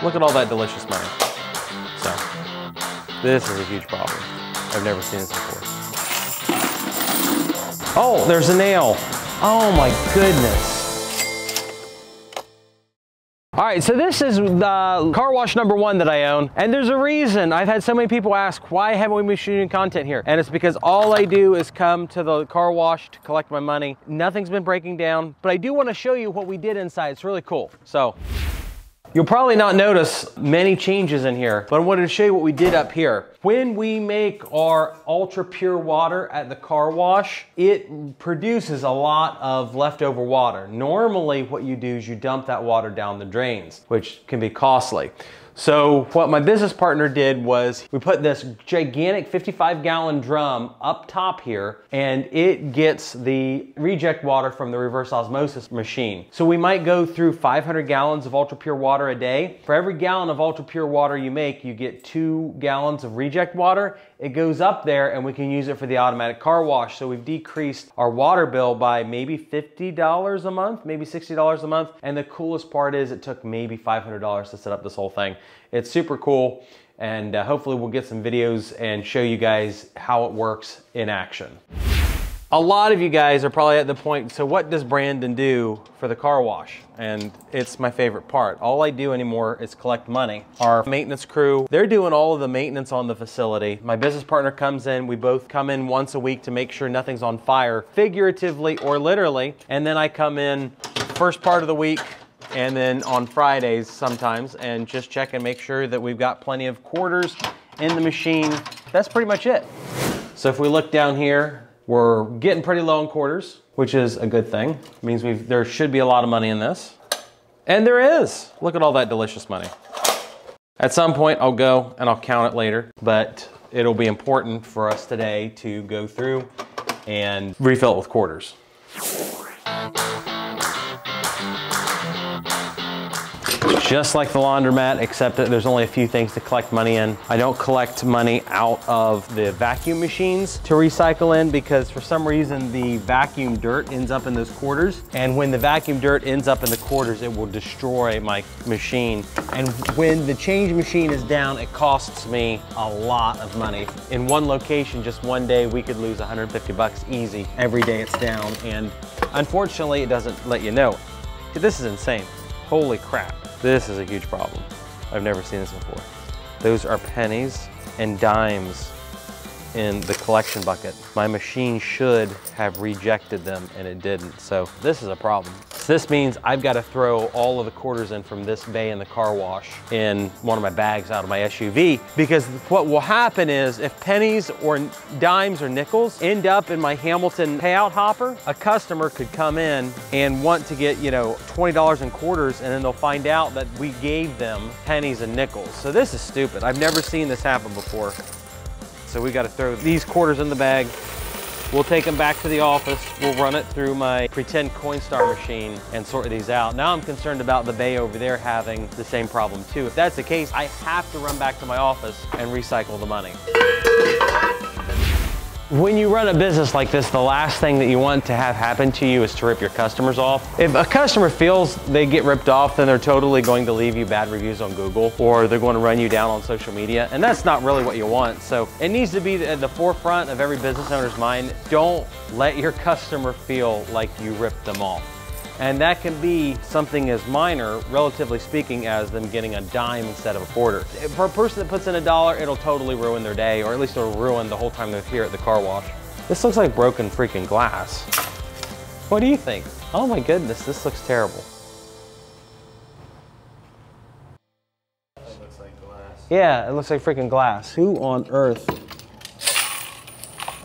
Look at all that delicious money. So, this is a huge problem. I've never seen this before. Oh, there's a nail. Oh my goodness. All right, so this is the car wash number 1 that I own, and there's a reason. I've had so many people ask, why haven't we been shooting content here? And it's because all I do is come to the car wash to collect my money. Nothing's been breaking down, but I do want to show you what we did inside. It's really cool. So, you'll probably not notice many changes in here, but I wanted to show you what we did up here. When we make our ultra pure water at the car wash, it produces a lot of leftover water. Normally what you do is you dump that water down the drains, which can be costly. So what my business partner did was we put this gigantic 55-gallon drum up top here, and it gets the reject water from the reverse osmosis machine. So we might go through 500 gallons of ultra pure water a day. For every gallon of ultra pure water you make, you get 2 gallons of reject water. It goes up there and we can use it for the automatic car wash. So we've decreased our water bill by maybe $50 a month, maybe $60 a month. And the coolest part is it took maybe $500 to set up this whole thing. It's super cool, and hopefully we'll get some videos and show you guys how it works in action. A lot of you guys are probably at the point, so what does Brandon do for the car wash? And it's my favorite part. All I do anymore is collect money. Our maintenance crew, they're doing all of the maintenance on the facility. My business partner comes in, we both come in once a week to make sure nothing's on fire, figuratively or literally, and then I come in first part of the week, and then on Fridays sometimes, and just check and make sure that we've got plenty of quarters in the machine. That's pretty much it. So if we look down here, we're getting pretty low on quarters, which is a good thing. It means there should be a lot of money in this. And there is. Look at all that delicious money. At some point I'll go and I'll count it later, but it'll be important for us today to go through and refill it with quarters. Just like the laundromat, except that there's only a few things to collect money in. I don't collect money out of the vacuum machines to recycle in, because for some reason the vacuum dirt ends up in those quarters. And when the vacuum dirt ends up in the quarters, it will destroy my machine. And when the change machine is down, it costs me a lot of money. In one location, just one day, we could lose 150 bucks easy every day it's down. And unfortunately, it doesn't let you know. This is insane. Holy crap. This is a huge problem. I've never seen this before. Those are pennies and dimes in the collection bucket. My machine should have rejected them and it didn't. So this is a problem. So this means I've got to throw all of the quarters in from this bay in the car wash in one of my bags out of my SUV, because what will happen is if pennies or dimes or nickels end up in my Hamilton payout hopper, a customer could come in and want to get, $20 in quarters, and then they'll find out that we gave them pennies and nickels. So this is stupid. I've never seen this happen before. So we got to throw these quarters in the bag. We'll take them back to the office. We'll run it through my pretend Coinstar machine and sort these out. Now I'm concerned about the bay over there having the same problem too. If that's the case, I have to run back to my office and recycle the money. When you run a business like this, the last thing that you want to have happen to you is to rip your customers off. If a customer feels they get ripped off, then they're totally going to leave you bad reviews on Google, or they're going to run you down on social media, and that's not really what you want. So it needs to be at the forefront of every business owner's mind. Don't let your customer feel like you ripped them off. And that can be something as minor, relatively speaking, as them getting a dime instead of a quarter. For a person that puts in $1, it'll totally ruin their day, or at least it'll ruin the whole time they're here at the car wash. This looks like broken freaking glass. What do you think? Oh my goodness, this looks terrible. It looks like glass. Yeah, it looks like freaking glass. Who on earth?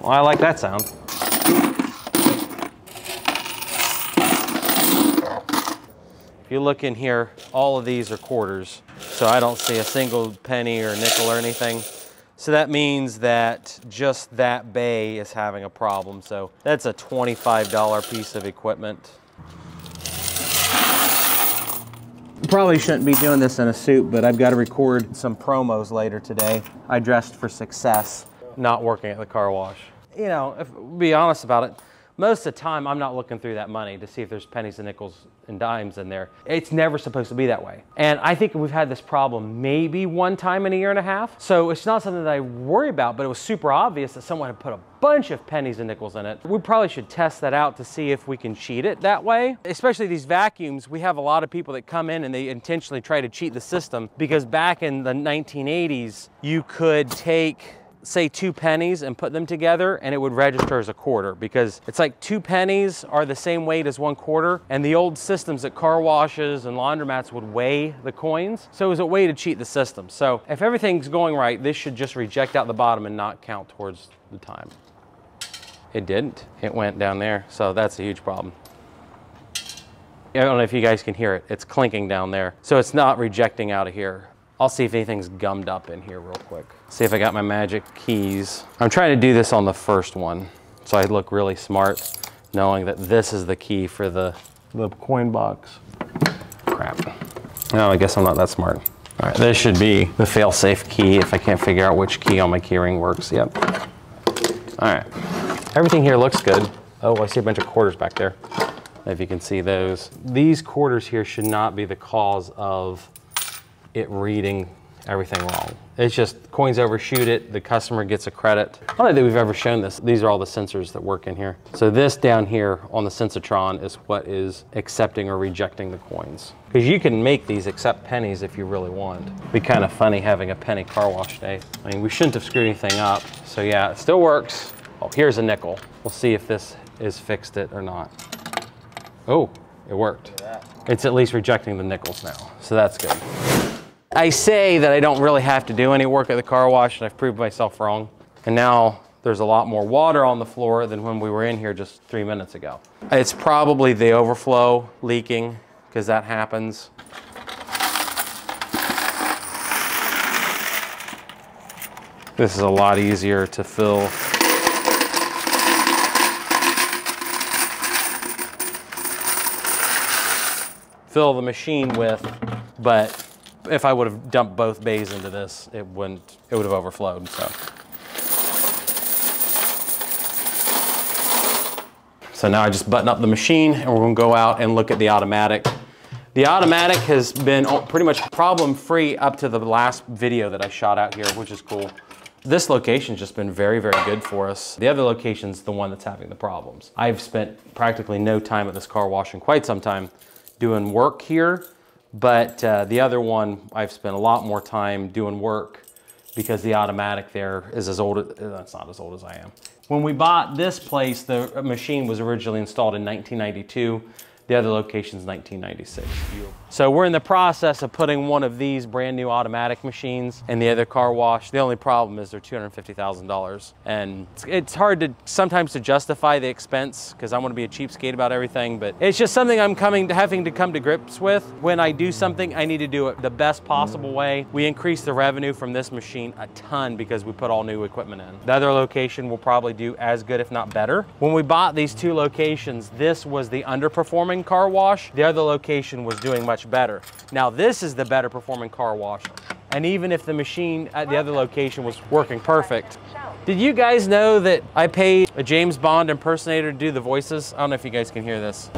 Well, I like that sound. If you look in here, all of these are quarters. So I don't see a single penny or nickel or anything. So that means that just that bay is having a problem. So that's a $25 piece of equipment. Probably shouldn't be doing this in a suit, but I've got to record some promos later today. I dressed for success, not working at the car wash. If be honest about it, most of the time I'm not looking through that money to see if there's pennies and nickels and dimes in there. It's never supposed to be that way. And I think we've had this problem maybe one time in a year and a half. So it's not something that I worry about, but it was super obvious that someone had put a bunch of pennies and nickels in it. We probably should test that out to see if we can cheat it that way. Especially these vacuums, we have a lot of people that come in and they intentionally try to cheat the system, because back in the 1980s, you could take, say, 2 pennies and put them together and it would register as a quarter, because it's like 2 pennies are the same weight as 1 quarter, and the old systems at car washes and laundromats would weigh the coins. So it was a way to cheat the system. So if everything's going right, this should just reject out the bottom and not count towards the time. It didn't. It went down there. So that's a huge problem. I don't know if you guys can hear it. It's clinking down there. So it's not rejecting out of here. I'll see if anything's gummed up in here real quick. See if I got my magic keys. I'm trying to do this on the first one, so I look really smart, knowing that this is the key for the coin box. Crap. No, I guess I'm not that smart. All right, this should be the fail-safe key if I can't figure out which key on my keyring works. Yep. All right. Everything here looks good. Oh, I see a bunch of quarters back there. If you can see those. These quarters here should not be the cause of it reading everything wrong. It's just coins overshoot it, the customer gets a credit. I don't know that we've ever shown this. These are all the sensors that work in here. So this down here on the Sensitron is what is accepting or rejecting the coins. Because you can make these accept pennies if you really want. It'd be kind of funny having a penny car wash day. I mean, we shouldn't have screwed anything up. So yeah, it still works. Oh, here's a nickel. We'll see if this is fixed it or not. Oh, it worked. It's at least rejecting the nickels now, so that's good. I say that I don't really have to do any work at the car wash, and I've proved myself wrong. And now there's a lot more water on the floor than when we were in here just 3 minutes ago. It's probably the overflow leaking, because that happens. This is a lot easier to fill. Fill the machine with, but if I would have dumped both bays into this, it would have overflowed. So now I just button up the machine and we're gonna go out and look at the automatic. The automatic has been pretty much problem-free up to the last video that I shot out here, which is cool. This location's just been very, very good for us. The other location's the one that's having the problems. I've spent practically no time at this car wash in quite some time doing work here, but the other one I've spent a lot more time doing work because the automatic there is as old, that's not as old as I am. When we bought this place, the machine was originally installed in 1992. The other location's 1996. So we're in the process of putting one of these brand new automatic machines in the other car wash. The only problem is they're $250,000. And it's hard to sometimes to justify the expense because I want to be a cheapskate about everything, but it's just something I'm having to come to grips with. When I do something, I need to do it the best possible way. We increased the revenue from this machine a ton because we put all new equipment in. The other location will probably do as good, if not better. When we bought these 2 locations, this was the underperforming car wash. The other location was doing much better. Now this is the better performing car wash. And even if the machine at the other location was working perfect. Did you guys know that I paid a James Bond impersonator to do the voices? I don't know if you guys can hear this.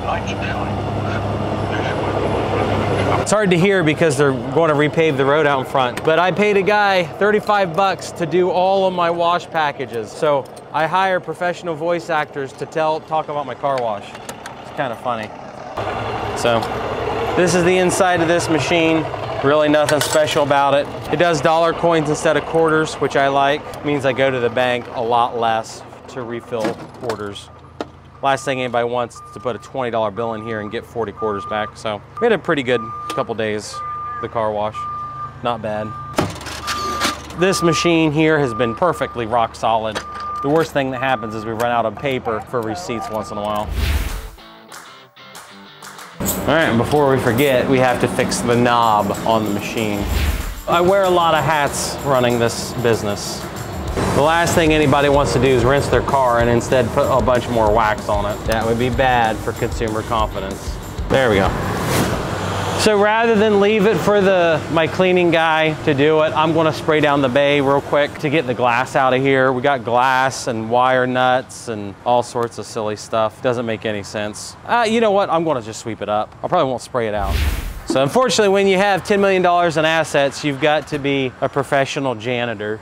It's hard to hear because they're going to repave the road out in front, but I paid a guy 35 bucks to do all of my wash packages. So I hire professional voice actors to talk about my car wash. It's kind of funny. So this is the inside of this machine. Really nothing special about it. It does dollar coins instead of quarters, which I like. It means I go to the bank a lot less to refill quarters. Last thing anybody wants is to put a $20 bill in here and get 40 quarters back. So we had a pretty good couple days, the car wash. Not bad. This machine here has been perfectly rock solid. The worst thing that happens is we run out of paper for receipts once in a while. All right, and before we forget, we have to fix the knob on the machine. I wear a lot of hats running this business. The last thing anybody wants to do is rinse their car and instead put a bunch more wax on it. That would be bad for consumer confidence. There we go. So rather than leave it for my cleaning guy to do it, I'm gonna spray down the bay real quick to get the glass out of here. We got glass and wire nuts and all sorts of silly stuff. Doesn't make any sense. You know what? I'm gonna just sweep it up. I probably won't spray it out. So unfortunately, when you have $10 million in assets, you've got to be a professional janitor.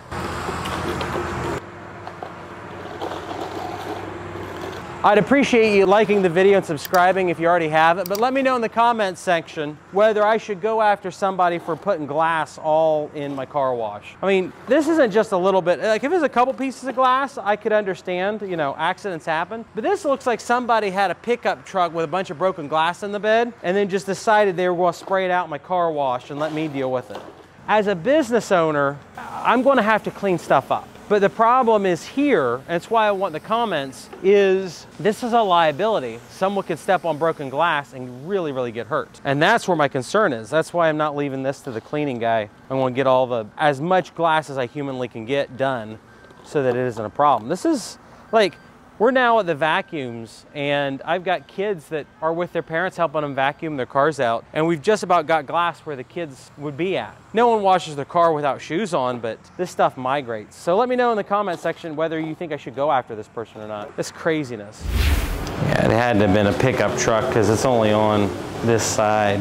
I'd appreciate you liking the video and subscribing if you already have it, but let me know in the comments section whether I should go after somebody for putting glass all in my car wash. I mean, this isn't just a little bit, like if it was a couple pieces of glass, I could understand, you know, accidents happen. But this looks like somebody had a pickup truck with a bunch of broken glass in the bed and then just decided they were going to spray it out in my car wash and let me deal with it. As a business owner, I'm going to have to clean stuff up. But the problem is here, and it's why I want the comments, is this is a liability. Someone could step on broken glass and really, really get hurt. And that's where my concern is. That's why I'm not leaving this to the cleaning guy. I want to get as much glass as I humanly can get done so that it isn't a problem. This is like, we're now at the vacuums and I've got kids that are with their parents helping them vacuum their cars out, and we've just about got glass where the kids would be at. No one washes their car without shoes on, but this stuff migrates. So let me know in the comment section whether you think I should go after this person or not. It's craziness. Yeah, it had to have been a pickup truck because it's only on this side.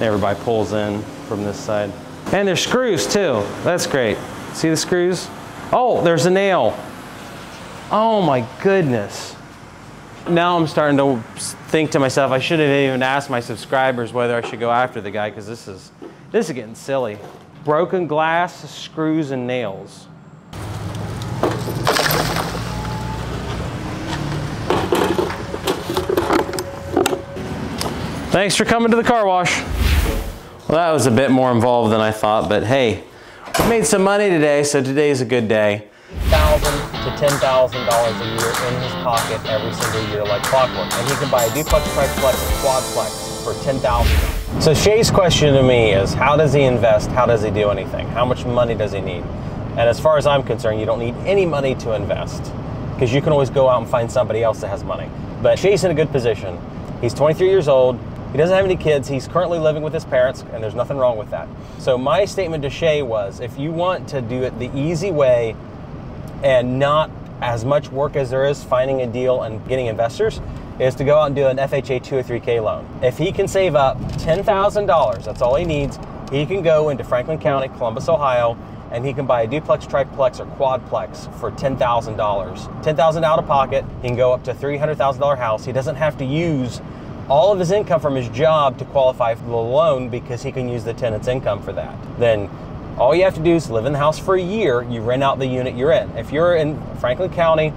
Everybody pulls in from this side. And there's screws too. That's great. See the screws? Oh, there's a nail. Oh my goodness. Now I'm starting to think to myself, I should have even asked my subscribers whether I should go after the guy, because this is getting silly. Broken glass, screws, and nails. Thanks for coming to the car wash. Well, that was a bit more involved than I thought, but hey, we made some money today, so today's a good day. $1,000 to $10,000 a year in his pocket every single year like clockwork. And he can buy a duplex, triplex, and quadplex for $10,000. So Shay's question to me is, how does he invest? How does he do anything? How much money does he need? And as far as I'm concerned, you don't need any money to invest, because you can always go out and find somebody else that has money. But Shay's in a good position. He's 23 years old. He doesn't have any kids. He's currently living with his parents, and there's nothing wrong with that. So my statement to Shay was, if you want to do it the easy way and not as much work as there is finding a deal and getting investors, is to go out and do an FHA 203K loan. If he can save up $10,000, that's all he needs, he can go into Franklin County, Columbus, Ohio, and he can buy a duplex, triplex, or quadplex for $10,000. $10,000 out of pocket, he can go up to a $300,000 house. He doesn't have to use all of his income from his job to qualify for the loan, because he can use the tenant's income for that. Then all you have to do is live in the house for a year, you rent out the unit you're in. If you're in Franklin County,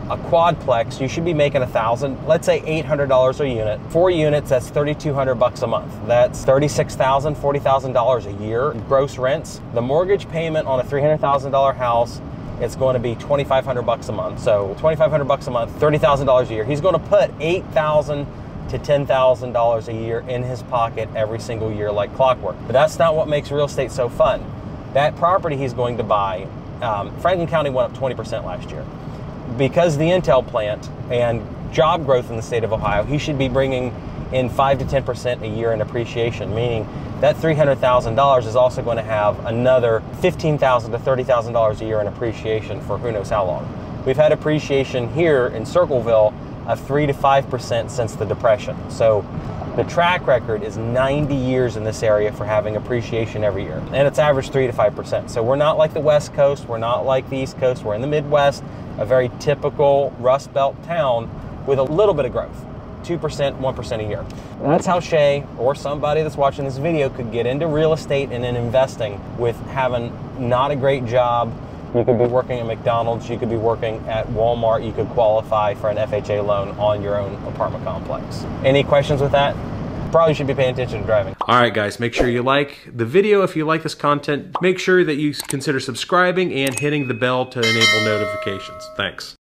a quadplex, you should be making $1,000, let's say $800 a unit. 4 units, that's $3,200 a month. That's $36,000, $40,000 a year gross rents. The mortgage payment on a $300,000 house, it's going to be $2,500 a month. So $2,500 a month, $30,000 a year. He's going to put $8,000 to $10,000 a year in his pocket every single year like clockwork. But that's not what makes real estate so fun. That property he's going to buy, Franklin County went up 20% last year. Because the Intel plant and job growth in the state of Ohio, he should be bringing in 5 to 10% a year in appreciation, meaning that $300,000 is also going to have another $15,000 to $30,000 a year in appreciation for who knows how long. We've had appreciation here in Circleville of 3 to 5% since the Depression. So the track record is 90 years in this area for having appreciation every year. And it's averaged 3 to 5%. So we're not like the West Coast, we're not like the East Coast, we're in the Midwest, a very typical Rust Belt town with a little bit of growth, 2%, 1% a year. That's how Shay, or somebody that's watching this video, could get into real estate and in investing with having not a great job. You could be working at McDonald's, you could be working at Walmart, you could qualify for an FHA loan on your own apartment complex. Any questions with that? Probably should be paying attention to driving. All right, guys, make sure you like the video if you like this content. Make sure that you consider subscribing and hitting the bell to enable notifications. Thanks.